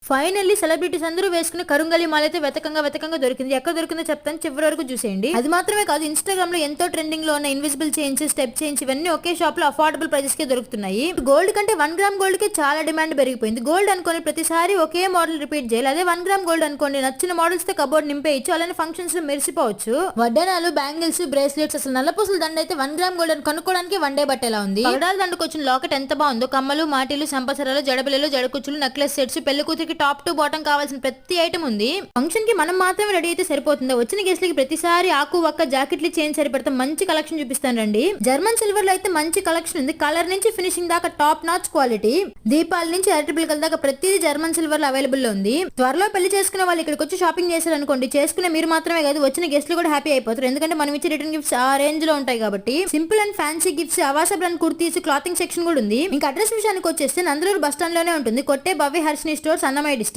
Finally celebrities అందరూ వేసుకునే కరుంగలి మాల అయితే వెతకంగా దొరికింది. ఎక్కడ దొరికిందో చెప్తాను, చివరి వరకు చూసేయండి. అది మాత్రమే కాదు, ఇన్స్టాగ్రామ్ లో ఎంతో ట్రెండింగ్ లో ఉన్న ఇన్విజిబుల్ చైన్స్, స్టెప్ చైన్స్ ఇవన్నీ ఒకే షాప్ లో అఫోర్డబుల్ ప్రైజెస్ కే దొరుకుతున్నాయి. గోల్డ్ కంటే 1 గ్రామ్ గోల్డ్ కి చాలా డిమాండ్ పెరిగిపోయింది. గోల్డ్ అనుకోని ప్రతిసారి ఒకే మోడల్ రిపీట్ చేయాలి. అదే 1 గ్రామ్ గోల్డ్ అనుకోండి, నచ్చిన మోడల్స్ తో కబోర్డ్ నింపేయచ్చు, అలానే ఫంక్షన్స్ లో మెరిసిపోవచ్చు. వడ్డానాలు, బ్యాంగిల్స్, బ్రేస్లెట్స్, అసలు నల్లపూసల దండ అయితే 1 గ్రామ్ గోల్డ్ అని కనుక్కోవడానికి 1 డే బట్టేలా ఉంది. పగడాల దండకు వచ్చిన లాకెట్ ఎంత బాగుందో, కమ్మలు, మాటీలు, సంపసరాలు, జడబిల్లలు, జడకుచ్చులు, నెక్లెస్ సెట్స్, పెళ్లి కూతురికి టాప్ టు బాటం కావాల్సిన ప్రతి ఐటమ్ ఉంది. ఫంక్షన్ కి మనం మాత్రమే రెడీ అయితే సరిపోతుందా? వచ్చిన గెస్ట్లకి ప్రతిసారి ఆకు వక్క జాకెట్లు చేంజ్ సరిపడతా మంచి కలెక్షన్ చూపిస్తాను రండి. జర్మన్ సిల్వర్ లో అయితే మంచి కలెక్షన్ ఉంది. కలర్ నుంచి ఫినిషింగ్ దాకా టాప్ నాచ్ క్వాలిటీ. దీపాల నుంచి అరటి పిల్లకల దాకా ప్రతిదీ జర్మన్ సిల్వర్ లో అవైలబుల్ లో ఉంది. త్వరలో పెళ్లి చేసుకునే వాళ్ళు ఇక్కడికి వచ్చి షాపింగ్ చేశారు అనుకోండి, చేసుకునే మీరు మాత్రమే కాదు, వచ్చిన గెస్ట్లు కూడా హ్యాపీ అయిపోతారు. ఎందుకంటే మనం ఇచ్చే రిటర్న్ గిఫ్ట్స్ ఆ రేంజ్ లో ఉంటాయి కాబట్టి. Simple and fancy gifts, అవాస brand kurtis, clothing section కూడా ఉంది. ఇంకా అడ్రస్ విషయానికి వచ్చేస్తే నందలూరు బస్ స్టాండ్ లోనే ఉంటుంది. కొట్టే భవ్య హర్షిని స్టోర్స్, అన్నమయ్య డిస్ట్రిక్ట్.